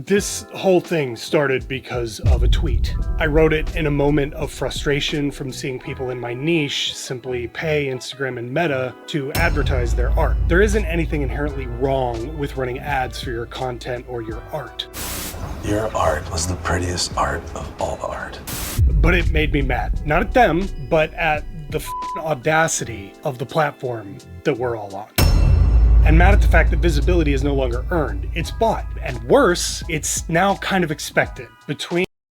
This whole thing started because of a tweet. I wrote it in a moment of frustration from seeing people in my niche simply pay Instagram and Meta to advertise their art. There isn't anything inherently wrong with running ads for your content or your art. Your art was the prettiest art of all art. But it made me mad. Not at them, but at the audacity of the platform that we're all on. And mad at the fact that visibility is no longer earned. It's bought. And worse, it's now kind of expected.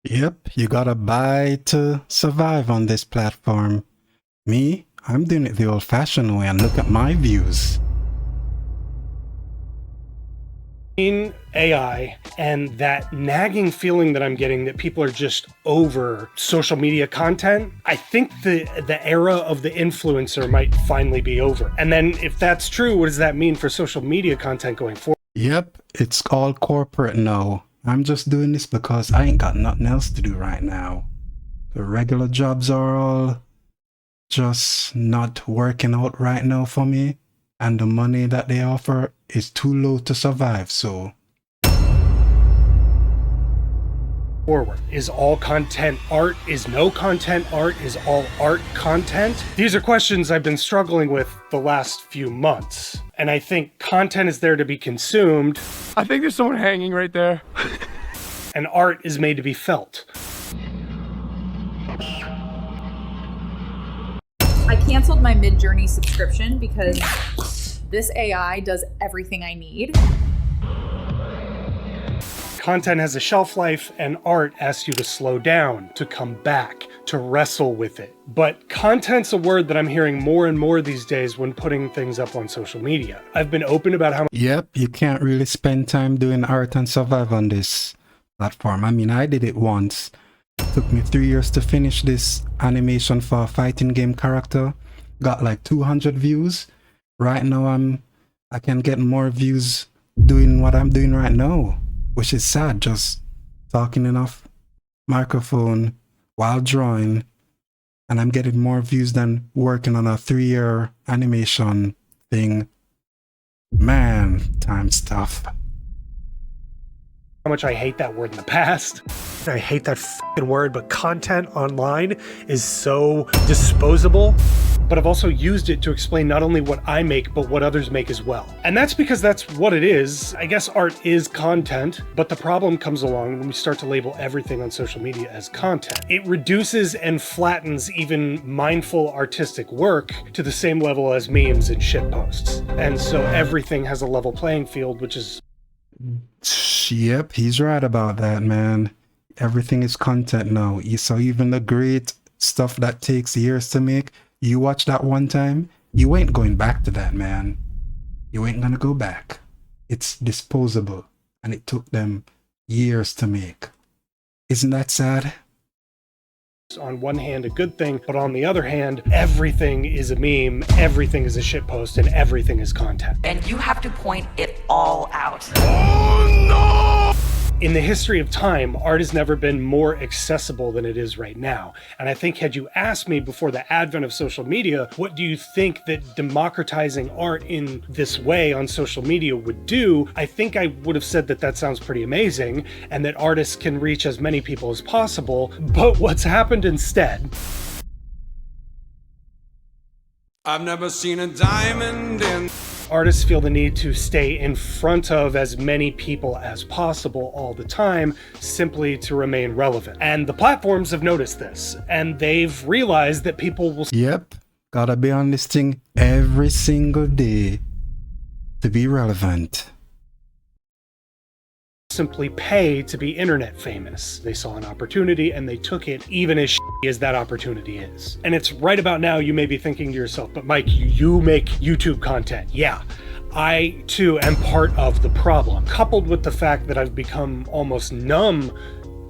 Yep, you gotta buy to survive on this platform. Me, I'm doing it the old-fashioned way and look at my views. AI and that nagging feeling that I'm getting that people are just over social media content, I think the era of the influencer might finally be over. And then if that's true, what does that mean for social media content going forward? Yep, it's all corporate now. I'm just doing this because I ain't got nothing else to do right now. The regular jobs are all just not working out right now for me. And the money that they offer is too low to survive, so. Forward. Is all content art? Is no content art? Is all art content? These are questions I've been struggling with the last few months. And I think content is there to be consumed. I think there's someone hanging right there. And art is made to be felt. I canceled my Midjourney subscription because this AI does everything I need. Content has a shelf life, and art asks you to slow down, to come back, to wrestle with it. But content's a word that I'm hearing more and more these days when putting things up on social media. I've been open about how. Yep, you can't really spend time doing art and survive on this platform. I mean, I did it once. It took me 3 years to finish this animation for a fighting game character. Got like 200 views. Right now I can get more views doing what I'm doing right now, which is sad, just talking enough microphone while drawing, and I'm getting more views than working on a 3-year animation thing. Man, time's tough. How much I hate that word in the past. I hate that f***ing word, but content online is so disposable. But I've also used it to explain not only what I make, but what others make as well. And that's because that's what it is. I guess art is content, but the problem comes along when we start to label everything on social media as content. It reduces and flattens even mindful artistic work to the same level as memes and shitposts. And so everything has a level playing field, which is... Yep, he's right about that, man. Everything is content now. So even the great stuff that takes years to make, you watch that one time, you ain't going back to that, man. You ain't gonna go back. It's disposable, and it took them years to make. Isn't that sad? On one hand a good thing, but on the other hand, everything is a meme, everything is a shitpost, and everything is content. And you have to point it all out. Oh no! In the history of time, art has never been more accessible than it is right now. And I think had you asked me before the advent of social media, what do you think that democratizing art in this way on social media would do? I think I would have said that that sounds pretty amazing and that artists can reach as many people as possible. But what's happened instead? I've never seen a diamond in... Artists feel the need to stay in front of as many people as possible all the time, simply to remain relevant. And the platforms have noticed this, and they've realized that people will... Yep, gotta be on this thing every single day to be relevant. Simply pay to be internet famous. They saw an opportunity and they took it, even as shitty as that opportunity is. And it's right about now you may be thinking to yourself, but Mike, you make YouTube content. Yeah, I too am part of the problem. Coupled with the fact that I've become almost numb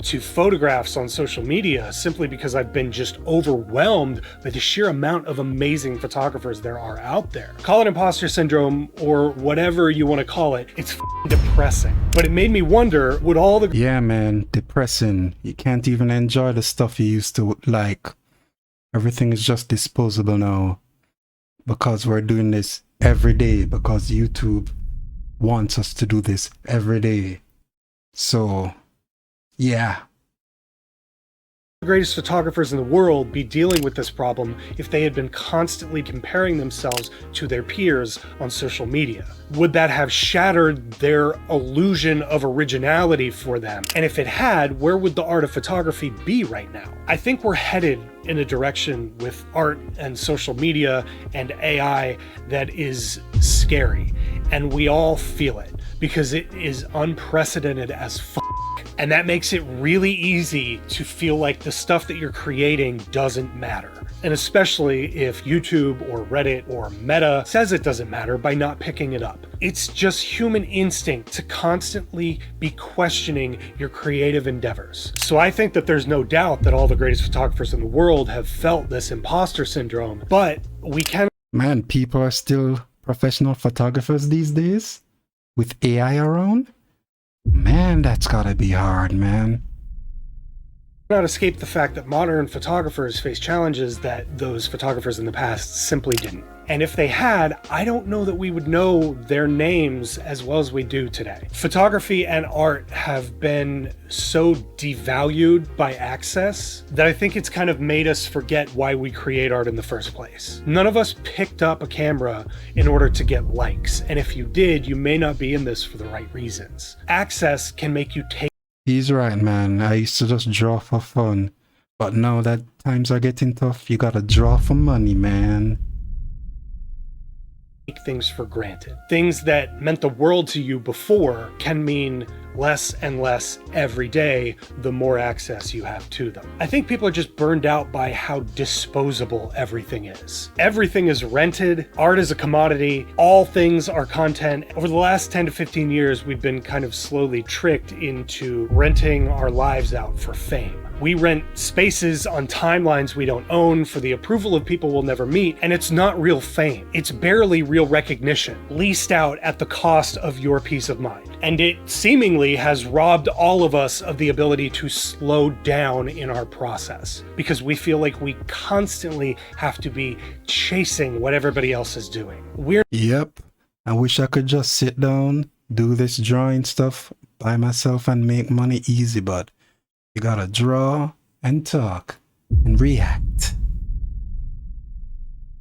to photographs on social media simply because I've been just overwhelmed by the sheer amount of amazing photographers there are out there. Call it imposter syndrome or whatever you want to call it. It's f***ing depressing. But it made me wonder, would all the... Yeah, man, depressing. You can't even enjoy the stuff you used to like. Everything is just disposable now because we're doing this every day, because YouTube wants us to do this every day. So, yeah. The greatest photographers in the world be dealing with this problem if they had been constantly comparing themselves to their peers on social media? Would that have shattered their illusion of originality for them? And if it had, where would the art of photography be right now? I think we're headed in a direction with art and social media and AI that is scary, and we all feel it because it is unprecedented as f***. And that makes it really easy to feel like the stuff that you're creating doesn't matter. And especially if YouTube or Reddit or Meta says it doesn't matter by not picking it up. It's just human instinct to constantly be questioning your creative endeavors. So I think that there's no doubt that all the greatest photographers in the world have felt this imposter syndrome, but we can. Man, people are still professional photographers these days with AI around. Man, that's gotta be hard, man. Not escape the fact that modern photographers face challenges that those photographers in the past simply didn't. And if they had, I don't know that we would know their names as well as we do today. Photography and art have been so devalued by access that I think it's kind of made us forget why we create art in the first place. None of us picked up a camera in order to get likes, and if you did, you may not be in this for the right reasons. Access can make you take. He's right, man. I used to just draw for fun, but now that times are getting tough, you gotta draw for money, man. Things for granted. Things that meant the world to you before can mean less and less every day the more access you have to them. I think people are just burned out by how disposable everything is. Everything is rented, art is a commodity, all things are content. Over the last 10 to 15 years, we've been kind of slowly tricked into renting our lives out for fame. We rent spaces on timelines we don't own for the approval of people we'll never meet, and it's not real fame. It's barely real recognition, leased out at the cost of your peace of mind. And it seemingly has robbed all of us of the ability to slow down in our process, because we feel like we constantly have to be chasing what everybody else is doing. Yep. I wish I could just sit down, do this drawing stuff by myself and make money easy, but you gotta draw and talk and react.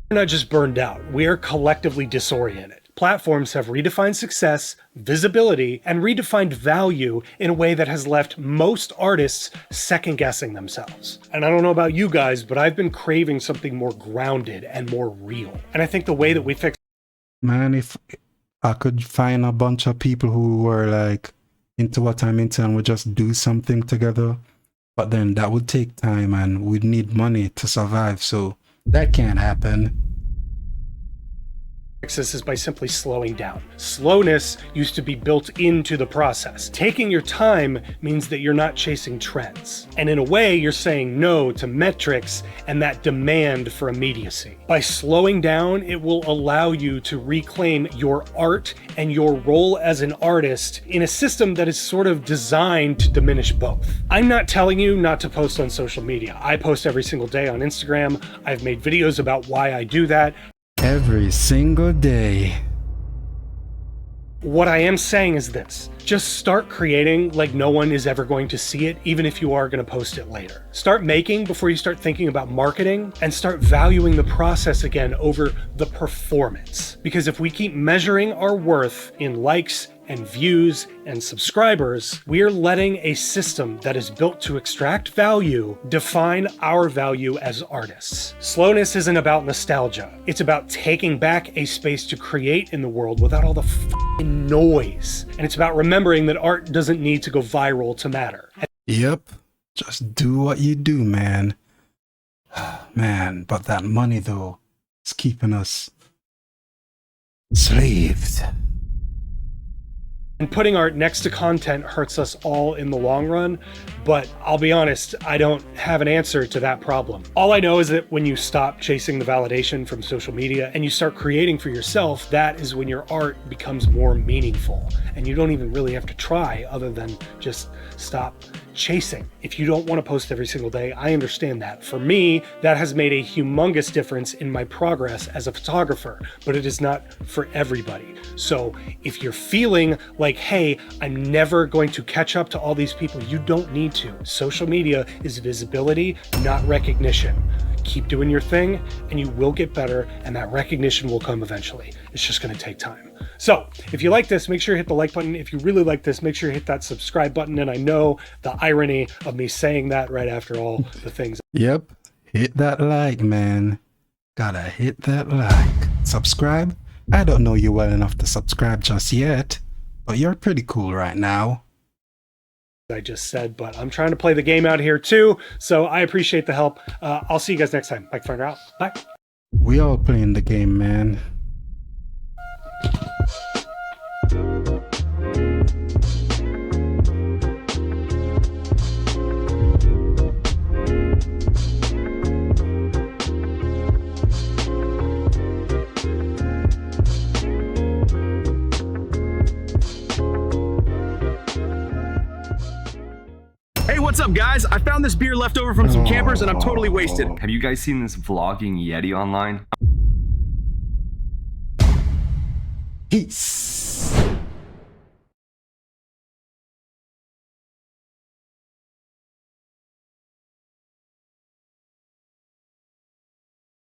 We're not just burned out, we are collectively disoriented. Platforms have redefined success, visibility, and redefined value in a way that has left most artists second-guessing themselves. And I don't know about you guys, but I've been craving something more grounded and more real. And I think the way that we fix. Man, if I could find a bunch of people who were like into what I'm into and would just do something together, but then that would take time and we'd need money to survive, so that can't happen. This is by simply slowing down. Slowness used to be built into the process. Taking your time means that you're not chasing trends. And in a way, you're saying no to metrics and that demand for immediacy. By slowing down, it will allow you to reclaim your art and your role as an artist in a system that is sort of designed to diminish both. I'm not telling you not to post on social media. I post every single day on Instagram. I've made videos about why I do that. Every single day. What I am saying is this: just start creating like no one is ever going to see it, even if you are going to post it later. Start making before you start thinking about marketing, and start valuing the process again over the performance. Because if we keep measuring our worth in likes and views and subscribers, we are letting a system that is built to extract value define our value as artists. Slowness isn't about nostalgia. It's about taking back a space to create in the world without all the f***ing noise. And it's about remembering that art doesn't need to go viral to matter. Yep. Just do what you do, man. Man, but that money though, is keeping us slaved. And putting art next to content hurts us all in the long run, but I'll be honest, I don't have an answer to that problem. All I know is that when you stop chasing the validation from social media and you start creating for yourself, that is when your art becomes more meaningful. And you don't even really have to try other than just stop chasing. If you don't want to post every single day, I understand that. For me, that has made a humongous difference in my progress as a photographer, but it is not for everybody. So if you're feeling like like, hey, I'm never going to catch up to all these people. You don't need to. Social media is visibility, not recognition. Keep doing your thing and you will get better, and that recognition will come eventually. It's just going to take time. So if you like this, make sure you hit the like button. If you really like this, make sure you hit that subscribe button. And I know the irony of me saying that right after all the things. Yep. Hit that like, man. Gotta hit that like. Subscribe? I don't know you well enough to subscribe just yet, but you're pretty cool right now. I just said, but I'm trying to play the game out here too. So I appreciate the help. I'll see you guys next time. Mike Finder out. Bye. We all playing the game, man. Hey, what's up, guys? I found this beer left over from some campers and I'm totally wasted. Have you guys seen this vlogging Yeti online? Peace.